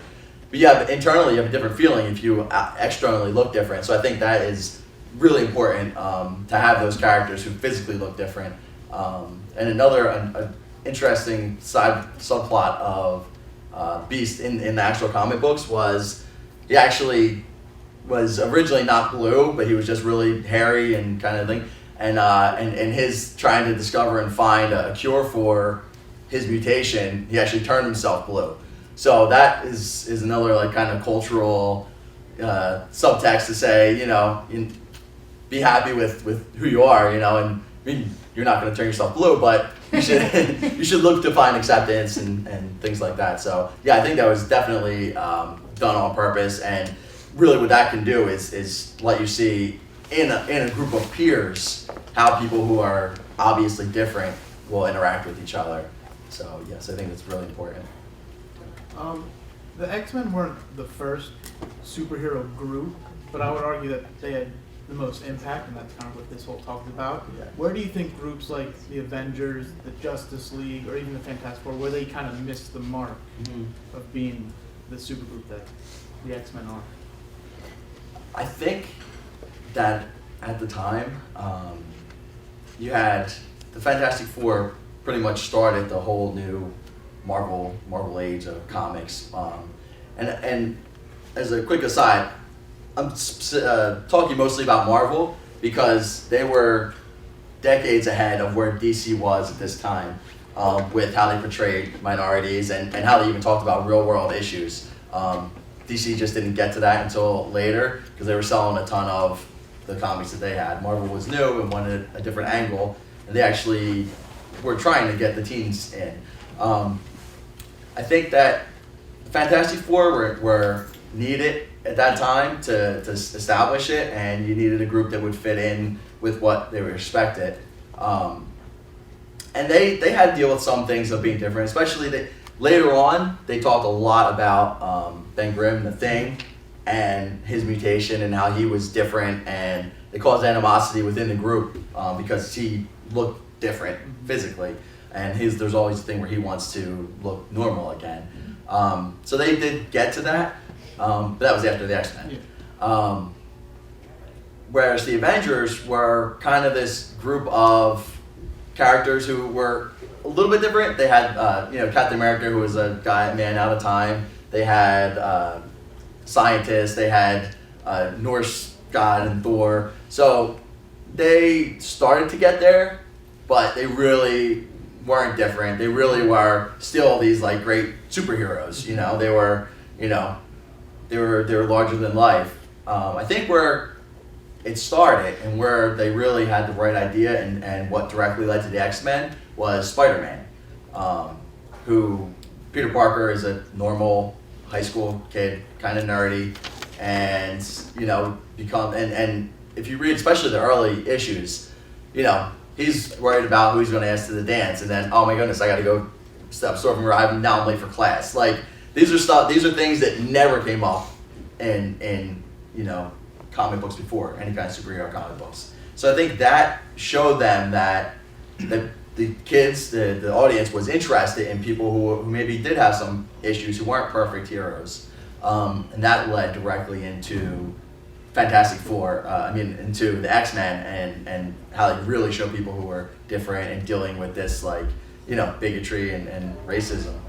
But yeah, internally you have a different feeling if you externally look different. So I think that is really important, to have those characters who physically look different. And another interesting subplot of Beast in the actual comic books was he actually was originally not blue, but he was just really hairy and kind of thing. And his trying to discover and find a cure for his mutation, he actually turned himself blue. So that is another like kind of cultural subtext to say, you know, be happy with who you are, you know, and I mean, you're not going to turn yourself blue, but you should look to find acceptance and things like that. So yeah, I think that was definitely done on purpose, and really what that can do is let you see in a group of peers how people who are obviously different will interact with each other. So yes, I think it's really important. The X-Men weren't the first superhero group, but I would argue that they had the most impact, and that's kind of what this whole talk is about. Yeah. Where do you think groups like the Avengers, the Justice League, or even the Fantastic Four, where they kind of missed the mark of being the supergroup that the X-Men are? I think that at the time, you had the Fantastic Four pretty much started the whole new Marvel age of comics. And as a quick aside, I'm talking mostly about Marvel because they were decades ahead of where DC was at this time, with how they portrayed minorities and how they even talked about real world issues. DC just didn't get to that until later because they were selling a ton of the comics that they had. Marvel was new and wanted a different angle, and they actually were trying to get the teens in. I think that the Fantastic Four were needed at that time to establish it, and you needed a group that would fit in with what they were expected. And they had to deal with some things of being different, especially later on, they talked a lot about Ben Grimm, the Thing, and his mutation and how he was different, and it caused animosity within the group because he looked different physically, and there's always a thing where he wants to look normal again. So they did get to that, but that was after the X-Men. Yeah. Whereas the Avengers were kind of this group of characters who were a little bit different. They had, Captain America, who was a man out of time. They had scientists. They had Norse god and Thor. So they started to get there, but they really weren't different. They really were still these like great superheroes. They were larger than life. I think where it started and where they really had the right idea and what directly led to the X-Men was Spider-Man, who Peter Parker is a normal high school kid, kind of nerdy, and and if you read especially the early issues, he's worried about who he's going to ask to the dance, and then oh my goodness, I got to go storming arriving, now I'm late for class. Like these are things that never came up in comic books before, any kind of superhero comic books. So I think that showed them that the kids, the audience was interested in people who maybe did have some issues, who weren't perfect heroes. And that led directly into Fantastic Four, into the X-Men and how they really show people who were different and dealing with this bigotry and racism.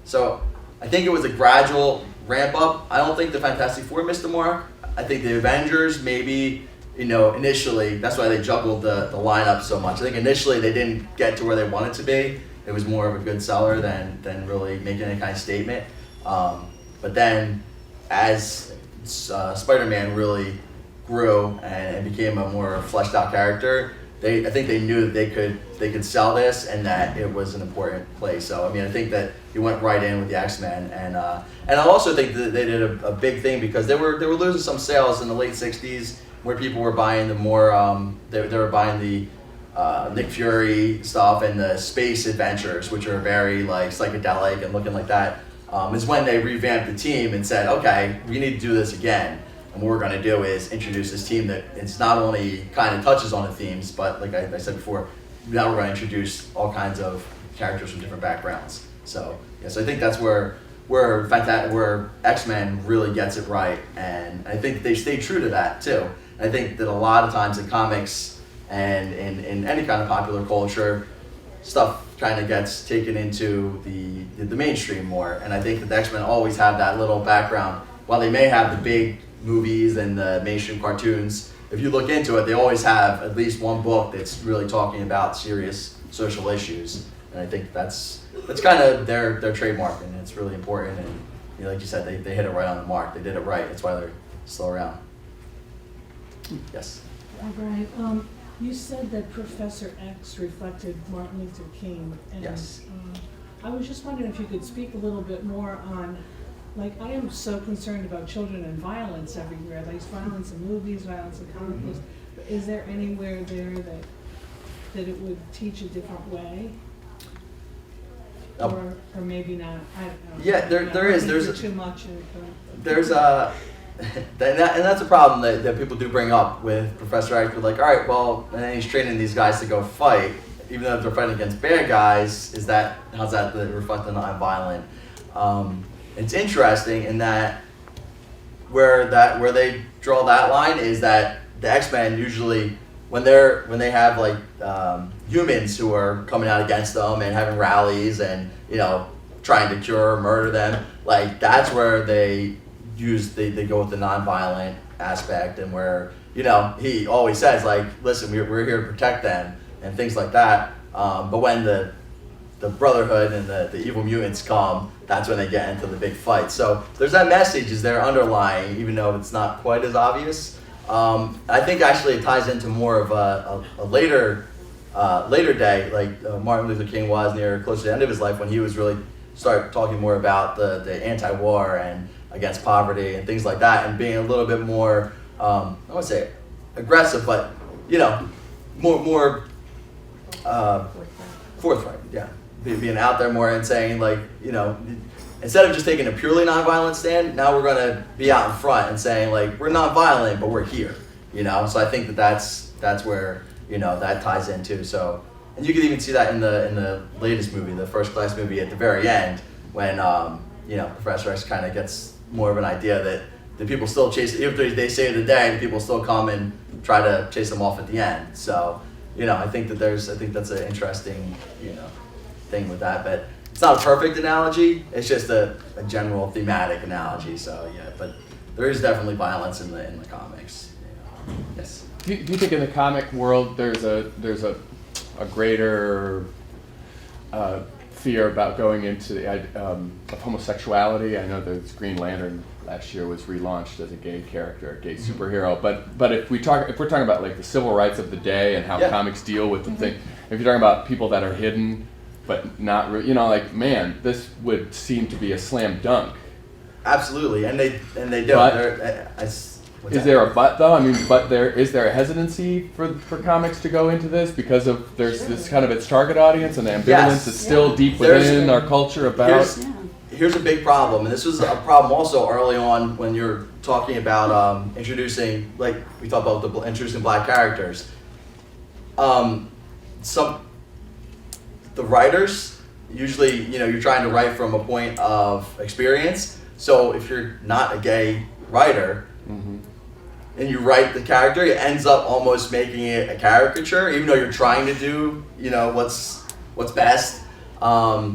So I think it was a gradual ramp up. I don't think the Fantastic Four missed the mark. I think the Avengers maybe, initially, that's why they juggled the lineup so much. I think initially they didn't get to where they wanted to be. It was more of a good seller than really making any kind of statement. But then as Spider-Man really grew and became a more fleshed out character, I think they knew that they could sell this and that it was an important play. So I think that he went right in with the X-Men, and I also think that they did a big thing because they were losing some sales in the late '60s where people were buying the more they were buying the Nick Fury stuff and the space adventures, which are very like psychedelic and looking like that. Is when they revamped the team and said, okay, we need to do this again. And what we're going to do is introduce this team that it's not only kind of touches on the themes, but like I said before, now we're going to introduce all kinds of characters from different backgrounds. So I think that's where X-Men really gets it right, and I think they stay true to that too. I think that a lot of times in comics and in any kind of popular culture, stuff kind of gets taken into the mainstream more, and I think that the X-Men always have that little background. While they may have the big movies and the mainstream cartoons, if you look into it, they always have at least one book that's really talking about serious social issues, and I think that's kind of their trademark, and it's really important. And like you said, they hit it right on the mark. They did it right. That's why they're still around. Yes. Brian, you said that Professor X reflected Martin Luther King, and Yes. I was just wondering if you could speak a little bit more on, like, I am so concerned about children and violence everywhere. There's violence in movies, violence in comic books. Is there anywhere there that it would teach a different way? or maybe not, I don't know. Yeah, there is. There's too much. there's a and that's a problem that people do bring up with Professor X. They're like, all right, well, and then he's training these guys to go fight, even though they're fighting against bad guys. How's that reflect on nonviolent? It's interesting in that where they draw that line is that the X-Men usually when they have like humans who are coming out against them and having rallies and trying to cure or murder them, like that's where they go with the nonviolent aspect, and where he always says like, listen, we're here to protect them and things like that. But when the Brotherhood and the evil mutants come, that's when they get into the big fight. So there's that message is there underlying, even though it's not quite as obvious. I think actually it ties into more of a later day, like Martin Luther King was close to the end of his life, when he was really start talking more about the anti-war and against poverty and things like that, and being a little bit more, I wouldn't say aggressive, but more forthright, yeah. Being out there more and saying like, instead of just taking a purely nonviolent stand, now we're going to be out in front and saying like, we're nonviolent, but we're here, So I think that's where, that ties into. So, and you can even see that in the latest movie, the First Class movie, at the very end, when, Professor X kind of gets more of an idea that the people still chase, if they save the day, the people still come and try to chase them off at the end. So, I think that's an interesting, thing with that, but it's not a perfect analogy. It's just a general thematic analogy. So yeah, but there is definitely violence in the comics. Yes. Do you think in the comic world there's a greater fear about going into the of homosexuality? I know that Green Lantern last year was relaunched as a gay character, a gay superhero. But if we're talking about like the civil rights of the day and how comics deal with the thing, if you're talking about people that are hidden but not, man, this would seem to be a slam dunk. Absolutely, and they do. Is there a but though? I mean, is there a hesitancy for comics to go into this because of there's this kind of its target audience and the ambivalence is still deep within our culture about. Here's a big problem, and this was a problem also early on when you're talking about introducing, like we talked about introducing black characters. The writers, usually, you're trying to write from a point of experience. So if you're not a gay writer, and you write the character, it ends up almost making it a caricature, even though you're trying to do, what's best. But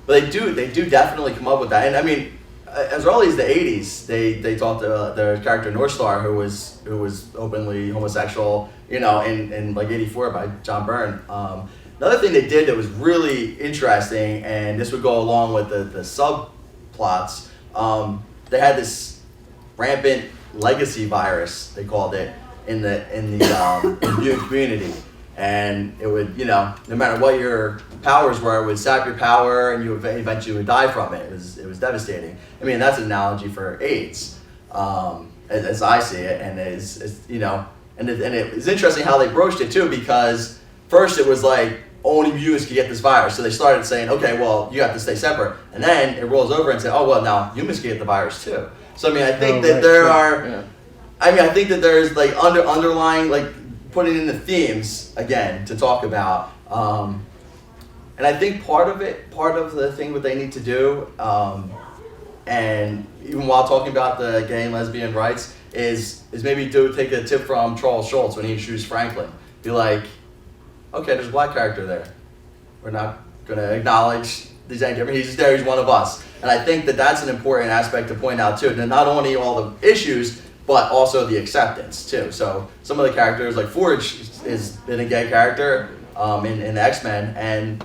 they do definitely come up with that. And I mean, as early as the 80s, they talked to their character North Star, who was openly homosexual, in like 84 by John Byrne. Another thing they did that was really interesting, and this would go along with the subplots, they had this rampant legacy virus, they called it, in the mutant community. And it would, no matter what your powers were, it would sap your power and you eventually would die from it. It was devastating. I mean, that's an analogy for AIDS, as I see it. And it's and it was interesting how they broached it too, because first it was like, only mutants could get this virus. So they started saying, okay, well, you have to stay separate. And then it rolls over and says, oh, well, now humans can get the virus too. So, I mean, I think I think that there's like underlying, like putting in the themes again to talk about. And I think part of the thing what they need to do, and even while talking about the gay and lesbian rights, is maybe take a tip from Charles Schultz when he introduced Franklin. Be like, okay, there's a black character there. We're not going to acknowledge these different. He's just there. He's one of us. And I think that that's an important aspect to point out too. And not only all the issues, but also the acceptance too. So some of the characters, like Forge, is been a gay character in the X-Men, and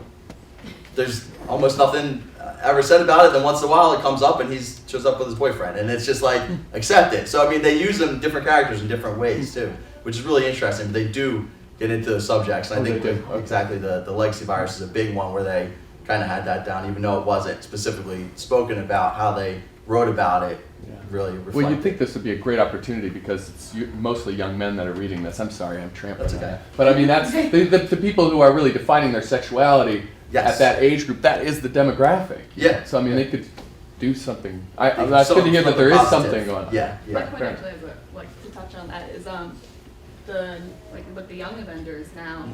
there's almost nothing ever said about it. Then once in a while it comes up, and he shows up with his boyfriend, and it's just like accept it. So I mean, they use them different characters in different ways too, which is really interesting. But they do get into the subjects. And I think exactly the legacy virus is a big one where they kind of had that down, even though it wasn't specifically spoken about. How they wrote about it really reflected. Well, you'd think this would be a great opportunity because it's mostly young men that are reading this. I'm sorry, I'm trampling. That's okay. But I mean, that's the people who are really defining their sexuality. Yes. at that age group, that is the demographic. Yeah. So I mean, they could do something. They could That's good to hear that there is positive. something going on. Yeah, My yeah. point Fair. actually is like to touch on that is the like with the Young Avengers now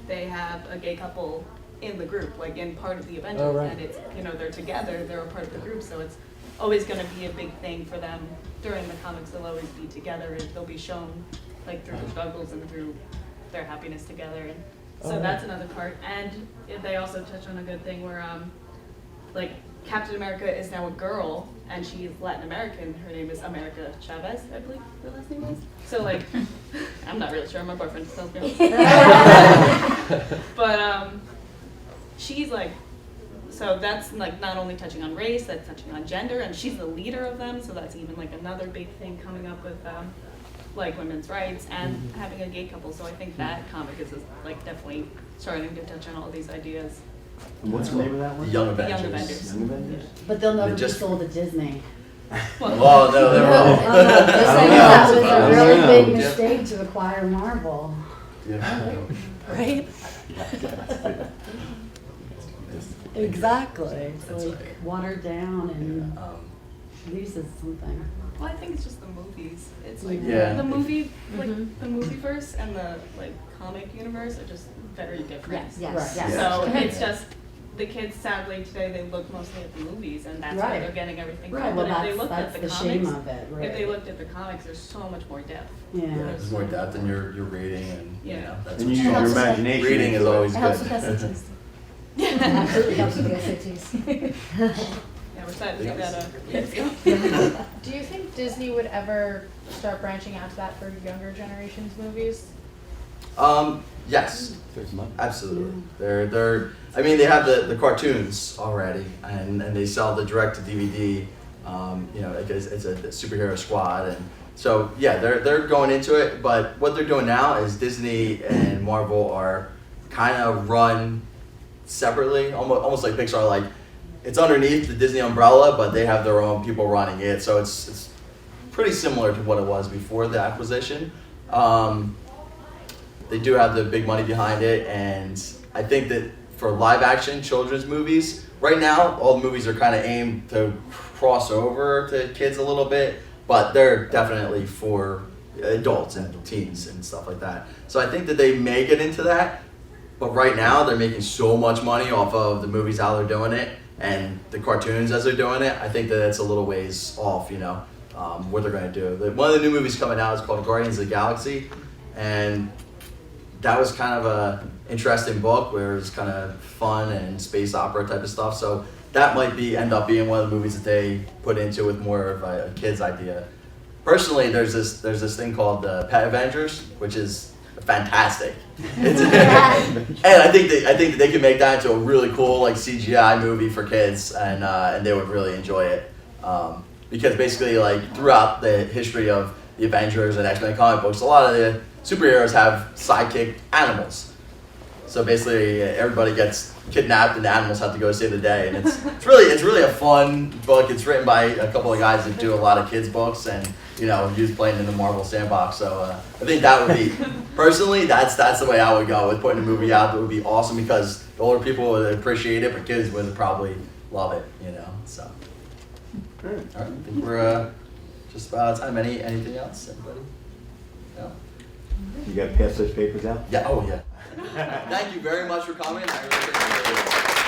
they have a gay couple in the group, like in part of the Avengers, Oh, right. and it's they're together, they're a part of the group, so it's always going to be a big thing for them during the comics. They'll always be together, and they'll be shown like through the struggles and through their happiness together, and so that's another part. And they also touch on a good thing where like Captain America is now a girl, and she's Latin American. Her name is America Chavez, I believe her last name is. So like, I'm not really sure. My boyfriend tells me. But she's like, so that's like not only touching on race, that's touching on gender, and she's the leader of them. So that's even like another big thing coming up with like women's rights and having a gay couple. So I think that comic is like definitely starting to touch on all these ideas. And what's the name of that The one? Young The Avengers. Young Avengers. Young Avengers? But they'll never They just- be sold to Disney. Well, no, they No, won't. no, just like that was a I really don't big know. mistake to acquire Marvel. Yeah. Right? Exactly. It's That's like right. watered down and Um, loses something. Well, I think it's just the movies. It's like Yeah. the movie, like the movieverse and the like comic universe are just very different. Yes, Right. yes. So it's just the kids. Sadly, today they look mostly at the movies, and that's where Right. they're getting everything Right, from. well, But if they that's, looked at that's the the comics, shame of it, right? if they looked at the comics, there's so much more depth. Yeah. There's more depth in your reading, and you Yeah. know that's And what you you use your helps with- imagination. reading is into it. always It helps good. with SATs. Absolutely helps with the SATs. Yeah, we're sad to see that years ago. Do you think Disney would ever start branching out to that for younger generations movies? Yes, There's money. absolutely. They're. I mean, they have the cartoons already, and they sell the direct to DVD. Like it's a superhero squad, and so yeah, they're going into it. But what they're doing now is Disney and Marvel are kind of run separately, almost like Pixar. Like it's underneath the Disney umbrella, but they have their own people running it. So it's pretty similar to what it was before the acquisition. They do have the big money behind it, and I think that for live action children's movies, right now all the movies are kind of aimed to cross over to kids a little bit, but they're definitely for adults and teens and stuff like that. So I think that they may get into that, but right now they're making so much money off of the movies how they're doing it and the cartoons as they're doing it. I think that it's a little ways off, what they're going to do. One of the new movies coming out is called Guardians of the Galaxy, and that was kind of a interesting book where it was kind of fun and space opera type of stuff. So that might end up being one of the movies that they put into with more of a kid's idea. Personally, there's this thing called the Pet Avengers, which is fantastic. And I think that they can make that into a really cool like CGI movie for kids, and they would really enjoy it. Because basically, like throughout the history of the Avengers and X-Men comic books, a lot of the superheroes have sidekick animals. So basically, everybody gets kidnapped, and the animals have to go save the day. And it's really a fun book. It's written by a couple of guys that do a lot of kids books, and used playing in the Marvel sandbox. So I think that would be personally that's the way I would go with putting a movie out. That would be awesome because the older people would appreciate it, but kids would probably love it. So. All right, I think we're just about out of time. Anything else? Anybody? No. You got to pass those papers out? Yeah. Oh yeah. Thank you very much for coming. I really appreciate it.